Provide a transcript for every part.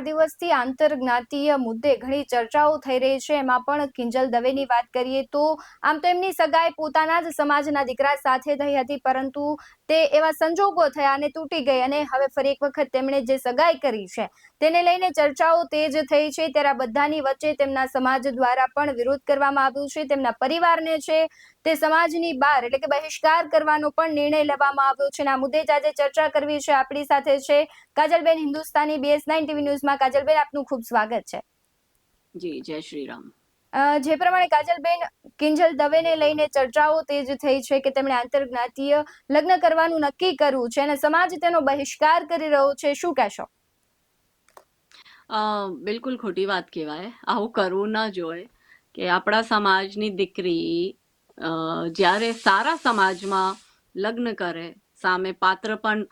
દિવસથી આંતરજ્ઞાતીય મુદ્દે ઘણી ચર્ચાઓ થઈ રહી છે। એમાં પણ કિંજલ દવેની વાત કરીએ તો આમ તો એમની સગાઈ પોતાના જ સમાજના દીકરા સાથે થઈ હતી, પરંતુ તે એવા સંજોગો થયા અને તૂટી ગઈ અને હવે ફરી એક વખત તેમણે જે સગાઈ કરી છે તેને લઈને ચર્ચાઓ તેજ થઈ છે। ત્યારે આ બધાની વચ્ચે તેમના સમાજ દ્વારા પણ વિરોધ કરવામાં આવ્યો છે। તેમના પરિવારને છે તે સમાજની બહાર એટલે કે બહિષ્કાર કરવાનો પણ નિર્ણય લેવામાં આવ્યો છે। આ મુદ્દે જ આજે ચર્ચા કરવી છે। આપણી સાથે છે કાજલબેન હિન્દુસ્તાની BS9 ટીવી ન્યૂઝમાં। કાજલબેન, આપનું ખૂબ સ્વાગત છે। જી, જય શ્રી રામ। જે પ્રમાણે કાજલબેન, કિંજલ દવેને લઈને ચર્ચાઓ તેજ થઈ છે કે તેમણે આંતરજ્ઞાતીય લગ્ન કરવાનું નક્કી કર્યું છે અને સમાજ તેનો બહિષ્કાર કરી રહ્યો છે, શું કહેશો? બિલકુલ ખોટી વાત કહેવાય, આવું કરવું ના જોઈએ કે આપણા સમાજની દીકરી જ્યારે સારા સમાજમાં લગ્ન કરે, સામે પાત્ર પણ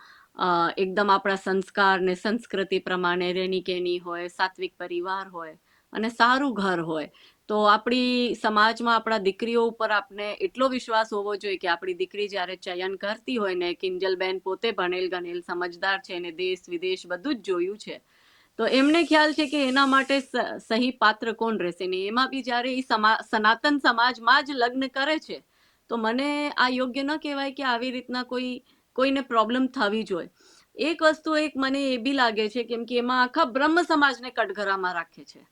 એકદમ આપણા સંસ્કાર ને સંસ્કૃતિ પ્રમાણે રેની કેની હોય, સાત્વિક પરિવાર હોય અને સારું ઘર હોય, તો આપણી સમાજમાં આપણા દીકરીઓ ઉપર આપણે એટલો વિશ્વાસ હોવો જોઈએ કે આપણી દીકરી જ્યારે ચયન કરતી હોય ને, કિંજલબેન પોતે ભણેલ ગણેલ સમજદાર છે ને દેશ વિદેશ બધું જ જોયું છે, તો એમને ખ્યાલ છે કે એના માટે સહી પાત્ર કોણ રહેશે ને એમાં બી જ્યારે એ સનાતન સમાજમાં જ લગ્ન કરે છે, તો મને આ યોગ્ય ન કહેવાય કે આવી રીતના કોઈને પ્રોબ્લેમ થવી જોઈએ। એક વસ્તુ મને એ બી લાગે છે કેમ કે એમાં આખા બ્રહ્મ સમાજને કટઘરામાં રાખે છે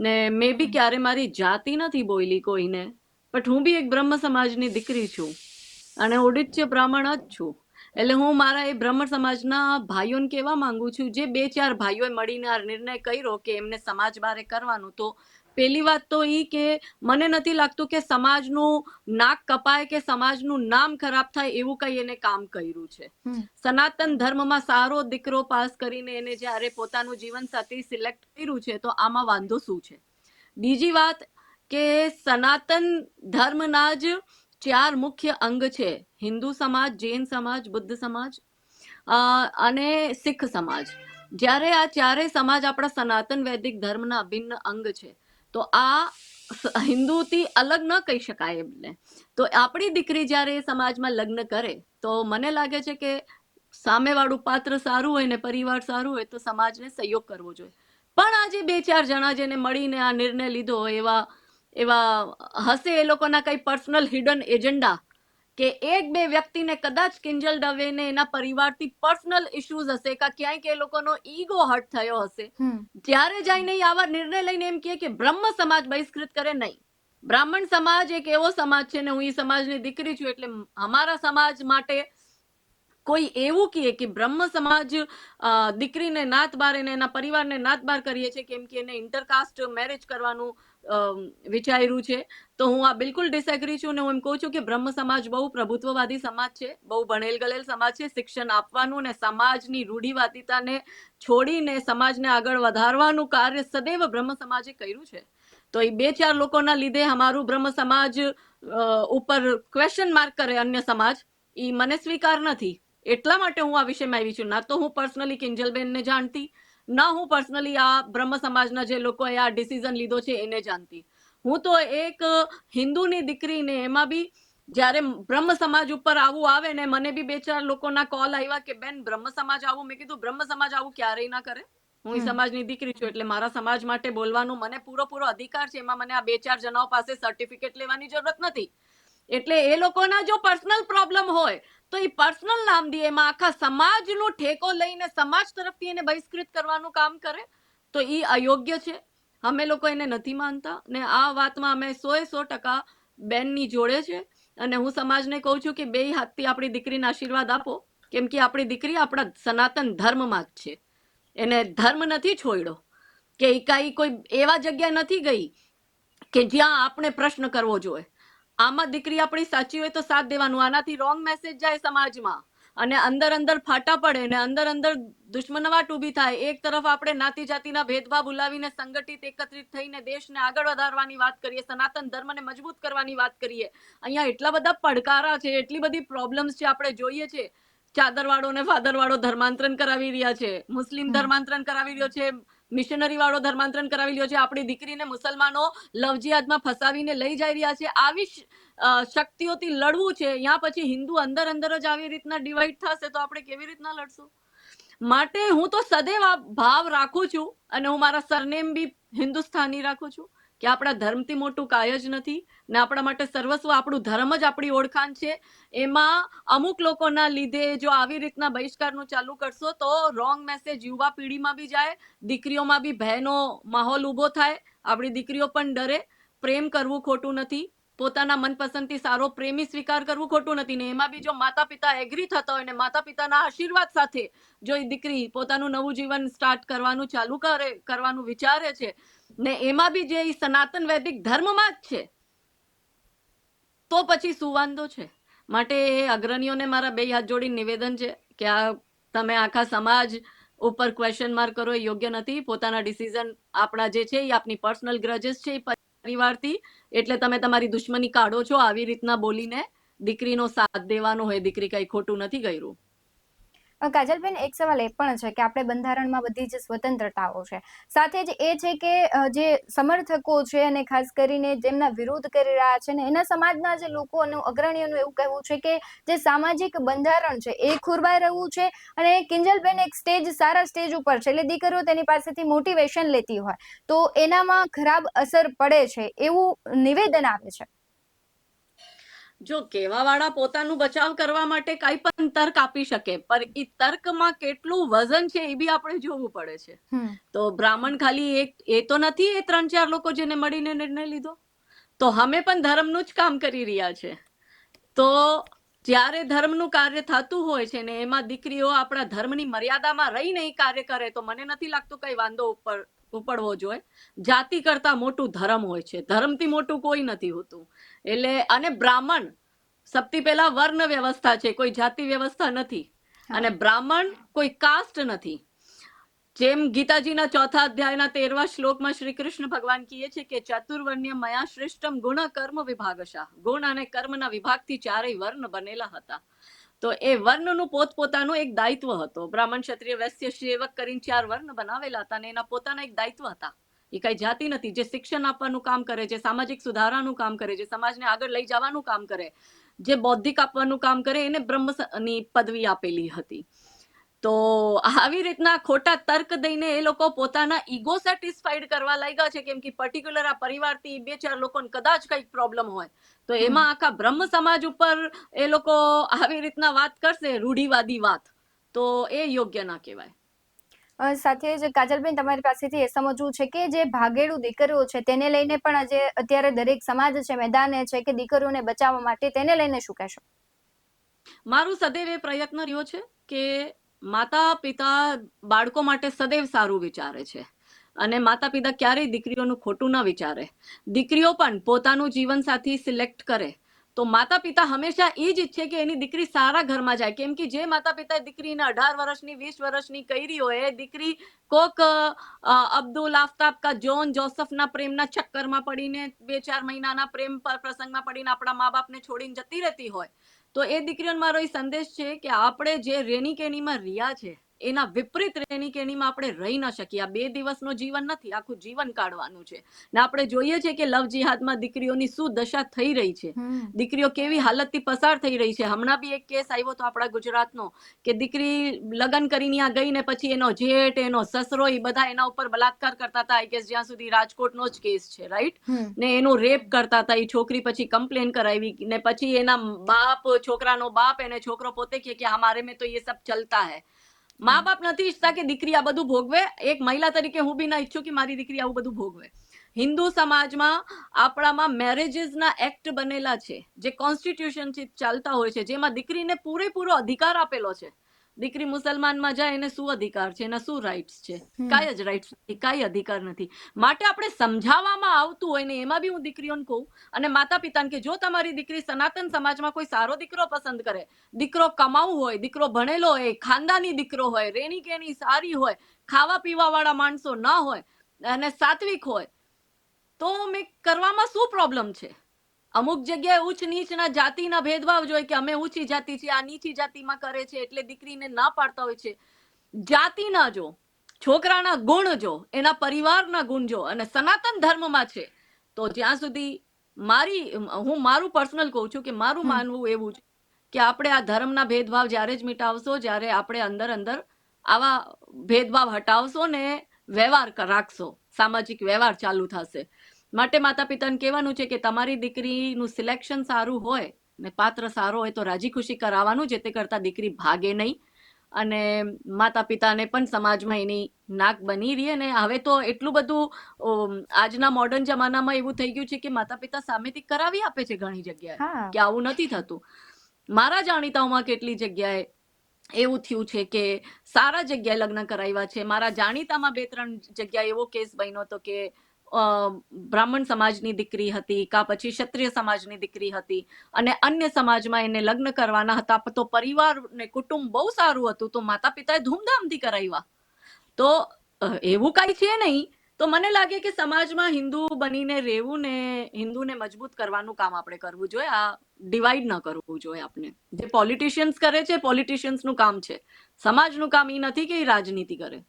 ને મેં બી ક્યારે મારી જાતિ નથી બોલી કોઈને, બટ હું બી એક બ્રહ્મ સમાજની દીકરી છું અને ઓડિત્ય બ્રાહ્મણ જ છું। એટલે હું મારા એ બ્રહ્મ સમાજના ભાઈઓને કહેવા માંગુ છું, જે 2-4 ભાઈઓએ મળીને આ નિર્ણય કર્યો કે એમને સમાજ બારે કરવાનું, તો પહેલી વાત તો એ કે મને નથી લાગતું કે સમાજનું નાક કપાય કે સમાજનું નામ ખરાબ થાય એવું કંઈ એને કામ કર્યું છે। સનાતન ધર્મમાં સારો દીકરો પાસ કરીને એને જ્યારે પોતાનું જીવન સાથી સિલેક્ટ કર્યું છે, તો આમાં વાંધો શું છે? બીજી વાત કે સનાતન ધર્મના જ 4 મુખ્ય અંગ છે, હિન્દુ સમાજ, જૈન સમાજ, બુદ્ધ સમાજ અને શીખ સમાજ। જ્યારે આ ચારેય સમાજ આપણા સનાતન વૈદિક ધર્મના અભિન્ન અંગ છે, તો આ હિન્દુથી અલગ ન કહી શકાય એમને। તો આપણી દીકરી જ્યારે એ સમાજમાં લગ્ન કરે, તો મને લાગે છે કે સામેવાળું પાત્ર સારું હોય ને પરિવાર સારું હોય તો સમાજને સહયોગ કરવો જોઈએ। પણ આજે 2-4 જણા જેને મળીને આ નિર્ણય લીધો એવા હશે, એ લોકોના કઈ પર્સનલ હિડન એજન્ડા કે 1-2 વ્યક્તિને કદાચ કિંજલ દવેને એના પરિવારથી પર્સનલ ઇશ્યુઝ હશે કે ક્યાંક એ લોકોનો ઈગો હર્ટ થયો હશે, ત્યારે જઈને આવા નિર્ણય લઈને એમ કે બ્રહ્મ સમાજ બહિષ્કૃત કરે। નહીં, બ્રાહ્મણ સમાજ એક એવો સમાજ છે ને, હું એ સમાજની દીકરી છું એટલે અમારા સમાજ માટે કોઈ એવું કહે કે બ્રહ્મ સમાજ દીકરીને નાત બાર અને એના પરિવારને નાત બાર કરીએ છીએ કેમ કે એને ઇન્ટરકાસ્ટ મેરેજ કરવાનું વિચાર્યું છે, તો હું આ બિલકુલ ડિસએગ્રી છું ને હું એમ કહું છું કે બ્રહ્મ સમાજ બહુ પ્રભુત્વવાદી સમાજ છે, બહુ ભણેલ ગળેલ સમાજ છે। શિક્ષણ આપવાનું ને સમાજની રૂઢિવાદિતાને છોડીને સમાજને આગળ વધારવાનું કાર્ય સદૈવ બ્રહ્મ સમાજે કર્યું છે। તો એ 2-4 લોકોના લીધે અમારું બ્રહ્મ સમાજ ઉપર ક્વેશ્ચન માર્ક કરે અન્ય સમાજ, એ મને સ્વીકાર નથી। એટલા માટે હું આ વિષયમાં આવી છું। ના તો હું પર્સનલી કિંજલબેનને જાણતી, ના હું પર્સનલી આ બ્રહ્મ સમાજના જે લોકોએ આ ડિસિઝન લીધો છે એને જાણતી। હું તો એક હિન્દુની દીકરીને, એમાં બી જ્યારે બ્રહ્મ સમાજ ઉપર આવું આવે ને, મને બી 2-4 લોકોના કોલ આવ્યા કે બેન બ્રહ્મ સમાજ આવું, મેં કીધું બ્રહ્મ સમાજ આવું ક્યારેય ના કરે। હું એ સમાજની દીકરી છું એટલે મારા સમાજ માટે બોલવાનું મને પૂરો અધિકાર છે। એમાં મને આ 2-4 જણાઓ પાસે સર્ટિફિકેટ લેવાની જરૂરત નથી। એટલે એ લોકોના જો પર્સનલ પ્રોબ્લેમ હોય તો એ પર્સનલ નામ દે, એમાં આખા સમાજનો ઠેકો લઈને સમાજ તરફથી એને બહિષ્કૃત કરવાનું કામ કરે તો એ અયોગ્ય છે। અમે લોકો એને નથી માનતા ને આ વાતમાં અમે 100% બેનની જોડે છે અને હું સમાજને કહું છું કે 2 હાથથી આપણી દીકરીને આશીર્વાદ આપો, કેમ કે આપણી દીકરી આપણા સનાતન ધર્મમાં જ છે, એને ધર્મ નથી છોડ્યો કે કોઈ એવા જગ્યા નથી ગઈ કે જ્યાં આપણે પ્રશ્ન કરવો જોઈએ। આમાં દીકરી આપણી સાચી હોય તો સાથ દેવાનું, આનાથી રોંગ મેસેજ જાય સમાજમાં અને અંદર ફાટા પડે ને અંદર દુશ્મનવાટ ઊભી થાય। એક તરફ આપણે નાતી જાતિના ભેદભાવ ભૂલાવીને સંગઠિત એકત્રિત થઈને દેશને આગળ વધારવાની વાત કરીએ, સનાતન ધર્મને મજબૂત કરવાની વાત કરીએ, અહીંયા એટલા બધા પડકારા છે, એટલી બધી પ્રોબ્લેમ્સ છે, આપણે જોઈએ છે ચાદરવાળો ને ફાદરવાળો ધર્માંતરણ કરાવી રહ્યા છે, મુસ્લિમ ધર્માંતરણ કરાવી રહ્યો છે, મિશનરી વાળો ધર્માંતરણ કરાવી રહ્યો છે, આપણી દીકરીને મુસલમાનો લવ જિહાદમાં ફસાવીને લઈ જઈ રહ્યા છે। આવી શક્તિઓથી લડવું છે, યા પછી હિન્દુ અંદર જ આવી રીતના ડિવાઈડ થશે તો આપણે કેવી રીતના લડશું? માટે હું તો સદૈવ આ ભાવ રાખું છું, અને હું મારા સરનેમ બી હિન્દુસ્તાની રાખું છું કે આપણા ધર્મથી મોટું કાંઈ જ નથી, ને આપણા માટે સર્વસ્વ આપણું ધર્મ જ આપણી ઓળખાણ છે. એમાં અમુક લોકોના લીધે જો આવી રીતના બહિષ્કારનું ચાલુ કરશો તો રોંગ મેસેજ યુવા પેઢીમાં બી જાય, દીકરીઓમાં બી ભયનો માહોલ ઊભો થાય, આપણી દીકરીઓ પણ ડરે. પ્રેમ કરવું ખોટું નથી, પોતાના મનપસંદથી સારો પ્રેમી સ્વીકાર કરવું ખોટું નથી, ને એમાં બી જો માતા પિતા એગ્રી થતા હોય ને માતા પિતાના આશીર્વાદ સાથે જો એ દીકરી પોતાનું નવું જીવન સ્ટાર્ટ કરવાનું ચાલુ કરવાનું વિચારે છે, ને એમાં બી જે સનાતન વૈદિક ધર્મમાં જ છે, તો પછી શું વાંધો છે? માટે અગ્રણીઓને મારા બે હાથ જોડીને નિવેદન છે કે આ તમે આખા સમાજ ઉપર ક્વેશ્ચન માર્ક કરો એ યોગ્ય નથી. પોતાના ડિસિઝન આપણા જે છે એ આપની પર્સનલ ગ્રજેસ છે, પરિવારથી, એટલે તમે તમારી દુશ્મની કાઢો છો આવી રીતના બોલીને. દીકરીનો સાથ દેવાનો હોય, દીકરી કઈ ખોટું નથી કર્યું. કાજલબેન, એક સવાલ એ પણ છે કે આપણે બંધારણમાં બધી જ સ્વતંત્રતાઓ છે, સાથે જ એ છે કે જે સમર્થકો છે અને ખાસ કરીને જેમના વિરોધ કરી રહ્યા છે ને એના સમાજના જે લોકોનું અગ્રણીઓનું એવું કહેવું છે કે જે સામાજિક બંધારણ છે એ ખોરવાઈ રહ્યું છે, અને કિંજલબેન એક સારા સ્ટેજ ઉપર છે, એટલે દીકરીઓ તેની પાસેથી મોટિવેશન લેતી હોય તો એનામાં ખરાબ અસર પડે છે એવું નિવેદન આવે છે. જો કહેવાવાળા પોતાનું બચાવ કરવા માટે કઈ પણ તર્ક આપી શકે, પણ એ તર્કમાં કેટલું વજન છે એ બી આપણે જોવું પડે છે. તો બ્રાહ્મણ ખાલી એ તો નથી, એ 3-4 લોકો જેને મળીને નિર્ણય લીધો. તો અમે પણ ધર્મનું જ કામ કરી રહ્યા છે. તો જ્યારે ધર્મનું કાર્ય થતું હોય છે ને એમાં દીકરીઓ આપણા ધર્મની મર્યાદામાં રહીને એ કાર્ય કરે તો મને નથી લાગતું કઈ વાંધો ઉપડવો જોઈએ. જાતિ કરતા મોટું ધર્મ હોય છે, ધર્મથી મોટું કોઈ નથી હોતું. એટલે અને બ્રાહ્મણ સૌથી પહેલા વર્ણ વ્યવસ્થા છે, કોઈ જાતિ વ્યવસ્થા નથી, અને બ્રાહ્મણ કોઈ કાસ્ટ નથી. જેમ ગીતાજીના 4થા અધ્યાયના 13વા શ્લોકમાં શ્રી કૃષ્ણ ભગવાન કહે છે કે ચતુર્વર્ણ્ય મયા શ્રેષ્ઠમ ગુણ કર્મ વિભાગશા, ગુણ અને કર્મના વિભાગથી 4 વર્ણ બનેલા હતા. તો એ વર્ણનું પોતપોતાનું એક દાયિત્વ હતો. બ્રાહ્મણ, ક્ષત્રિય, વૈશ્ય, સેવક કરીને 4 વર્ણ બનાવેલા હતા, અને એના પોતાના એક દાયિત્વ હતા. એ કઈ જાતિ નથી. જે શિક્ષણ આપવાનું કામ કરે, જે સામાજિક સુધારાનું કામ કરે, જે સમાજને આગળ લઈ જવાનું કામ કરે, જે બૌદ્ધિક આપવાનું કામ કરે, એને બ્રહ્મની પદવી આપેલી હતી. તો આવી રીતના ખોટા તર્ક દઈને એ લોકો પોતાના ઈગો સેટિસ્ફાઈડ કરવા લાગ્યા છે, કેમ કે પર્ટિક્યુલર આ પરિવારથી 2-4 લોકોને કદાચ કંઈક પ્રોબ્લેમ હોય તો એમાં આખા બ્રહ્મ સમાજ ઉપર એ લોકો આવી રીતના વાત કરશે, રૂઢિવાદી વાત, તો એ યોગ્ય ના કહેવાય. સાથે જ કાજલબેન, તમારી પાસેથી એ સમજવું છે કે જે ભાગેડુ દીકરીઓ છે તેને લઈને પણ આજે અત્યારે દરેક સમાજ છે મેદાને છે કે દીકરીઓને બચાવવા માટે, તેને લઈને શું કહેશો? મારું સદૈવ એ પ્રયત્ન રહ્યો છે કે માતા પિતા બાળકો માટે સદૈવ સારું વિચારે છે, અને માતા પિતા ક્યારેય દીકરીઓનું ખોટું ન વિચારે. દીકરીઓ પણ પોતાનું જીવનસાથી સિલેક્ટ કરે તો માતા પિતા હંમેશા એ જ ઈચ્છે કે એની દીકરી સારા ઘરમાં જાય, કેમ કે જે માતા પિતા દીકરીને 18 વર્ષની 20 વર્ષની કરી હોય, દીકરી કોક અબ્દુલ આફતાબ કા જોન જોસફના પ્રેમના ચક્કરમાં પડીને 2-4 મહિનાના પ્રેમ પ્રસંગમાં પડીને આપણા મા બાપને છોડીને જતી રહેતી હોય, તો એ દીકરીઓને મારો એ સંદેશ છે કે આપણે જે રેની કેનીમાં રહ્યા છે એના વિપરીત રેની કેનીમાં આપણે રહી ન શકીએ. આ 2 દિવસનો જીવન નથી, આખું જીવન કાઢવાનું છે. ને આપણે જોઈએ છે કે લવ જિહાદમાં દીકરીઓની શું દશા થઈ રહી છે, દીકરીઓ કેવી હાલતથી પસાર થઈ રહી છે. હમણાં બી એક કેસ આવ્યો તો આપણા ગુજરાતનો કે દીકરી લગ્ન કરીને ત્યાં ગઈ ને પછી એનો જેઠ, એનો સસરો, એ બધા એના ઉપર બલાત્કાર કરતા હતા. આઈ ગેસ જ્યાં સુધી રાજકોટનો જ કેસ છે, રાઈટ, ને એનું રેપ કરતા હતા. એ છોકરી પછી કમ્પ્લેન કરાવી, ને પછી એના બાપ, છોકરાનો બાપ, એને છોકરો પોતે કે હમારે મેં તો ये सब चलता है. મા બાપ નથી ઈચ્છતા કે દીકરી આ બધું ભોગવે. એક મહિલા તરીકે હું બી ના ઈચ્છું કે મારી દીકરી આવું બધું ભોગવે. હિન્દુ સમાજમાં આપણામાં મેરેજીસના એક્ટ બનેલા છે જે કોન્સ્ટિટ્યુશનથી ચાલતા હોય છે, જેમાં દીકરીને પૂરેપૂરો અધિકાર આપેલો છે. દીકરી મુસલમાનમાં જાય એને શું અધિકાર છે, એના શું રાઇટ્સ છે? કાંઈ જ રાઇટ્સ નથી, કાંઈ અધિકાર નથી. માટે આપણે સમજાવવામાં આવતું હોય ને એમાં બી હું દીકરીઓને કહું અને માતા પિતાને કે જો તમારી દીકરી સનાતન સમાજમાં કોઈ સારો દીકરો પસંદ કરે, દીકરો કમાવું હોય, દીકરો ભણેલો હોય, ખાનદાની દીકરો હોય, રેની કેની સારી હોય, ખાવા પીવા વાળા માણસો ના હોય અને સાત્વિક હોય, તો મેં કરવામાં શું પ્રોબ્લેમ છે? અમુક જગ્યાએ ઉચ્ચ નીચના જાતિના ભેદભાવ જોઈએ કે અમે ઊંચી જાતિ છે, આ નીચી જાતિમાં કરે છે, એટલે દીકરીને ના પાડતા હોય છે. જાતિ ના જો, છોકરાના ગુણ જો, એના પરિવારના ગુણ જો, અને સનાતન ધર્મમાં છે તો જ્યાં સુધી હું મારું પર્સનલ કહું છું કે મારું માનવું એવું છે કે આપણે આ ધર્મના ભેદભાવ જ્યારે જ મિટાવશો જ્યારે આપણે અંદર અંદર આવા ભેદભાવ હટાવશો ને વ્યવહાર રાખશો, સામાજિક વ્યવહાર ચાલુ થશે. માટે માતા પિતાને કહેવાનું છે કે તમારી દીકરીનું સિલેક્શન સારું હોય ને પાત્ર સારો હોય તો રાજી ખુશી કરાવવાનું, જે તે કરતા દીકરી ભાગે નહીં અને માતા પિતાને પણ સમાજમાં એની નાક બની રહી. અને હવે તો એટલું બધું આજના મોડર્ન જમાનામાં એવું થઈ ગયું છે કે માતા પિતા સામેથી કરાવી આપે છે ઘણી જગ્યાએ, કે આવું નથી થતું. મારા જાણીતાઓમાં કેટલી જગ્યાએ એવું થયું છે કે સારા જગ્યાએ લગ્ન કરાવ્યા છે. મારા જાણીતામાં 2-3 જગ્યાએ એવો કેસ બન્યો હતો કે બ્રાહ્મણ સમાજની દીકરી હતી, કા પછી ક્ષત્રિય સમાજની દીકરી હતી, અને અન્ય સમાજમાં એને લગ્ન કરવાના હતા, તો પરિવાર ને કુટુંબ બહુ સારું હતું, તો માતા પિતાએ ધૂમધામથી કરાવ્યા. તો એવું કાંઈ છે નહીં. તો મને લાગે કે સમાજમાં હિન્દુ બનીને રહેવું ને હિન્દુને મજબૂત કરવાનું કામ આપણે કરવું જોઈએ. આ ડિવાઈડ ન કરવું જોઈએ. આપણે જે પોલિટિશિયન્સ કરે છે, પોલિટિશિયન્સનું કામ છે. સમાજનું કામ એ નથી કે એ રાજનીતિ કરે.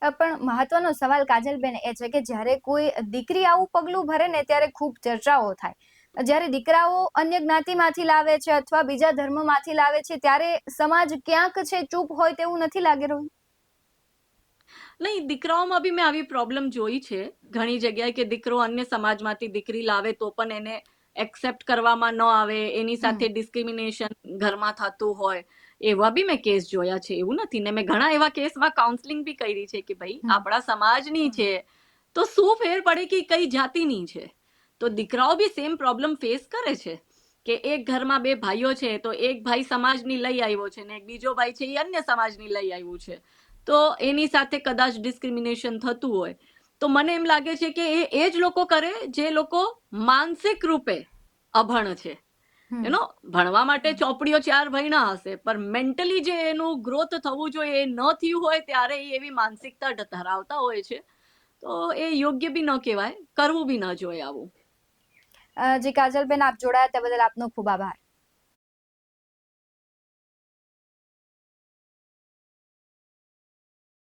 પણ મહત્વનો સવાલ કાજલબેન એ છે કે જ્યારે કોઈ દીકરી આવું પગલું ભરે ને ત્યારે ખૂબ ચર્ચાઓ થાય. જ્યારે દીકરાઓ અન્ય જ્ઞાતિમાંથી લાવે છે અથવા બીજા ધર્મમાંથી લાવે છે ત્યારે સમાજ ક્યાંક છે ચૂપ હોય તેવું નથી લાગી રહ્યું? નહીં, દીકરાઓમાં બી મેં આવી પ્રોબ્લેમ જોઈ છે ઘણી જગ્યાએ કે દીકરો અન્ય સમાજમાંથી દીકરી લાવે તો પણ એને એક્સેપ્ટ કરવામાં ન આવે, એની સાથે ડિસ્ક્રિમિનેશન ઘરમાં થતું હોય, એવા બી મેં કેસ જોયા છે. એવું નથી ને, મેં ઘણા એવા કેસમાં કાઉન્સેલિંગ બી કરી છે કે ભાઈ આપણા સમાજની છે તો શું ફેર પડે કે કઈ જાતિની છે. તો દીકરાઓ બી સેમ પ્રોબ્લેમ ફેસ કરે છે કે એક ઘરમાં 2 ભાઈઓ છે તો એક ભાઈ સમાજની લઈ આવ્યો છે ને એક બીજો ભાઈ છે એ અન્ય સમાજની લઈ આવ્યું છે, તો એની સાથે કદાચ ડિસ્ક્રિમિનેશન થતું હોય તો મને એમ લાગે છે કે એ જ લોકો કરે જે લોકો માનસિક રૂપે અભણ છે. ભણવા માટે ચોપડીઓ 4 ભણ્યા હશે, પણ મેન્ટલી જે એનું ગ્રોથ થવું જોઈએ એ ન થયું હોય ત્યારે એ એવી માનસિકતા ધરાવતા હોય છે. તો એ યોગ્ય બી ન કહેવાય, કરવું બી ન જોઈએ આવું. જી કાજલબેન, આપ જોડાયા તે બદલ આપનો ખૂબ આભાર.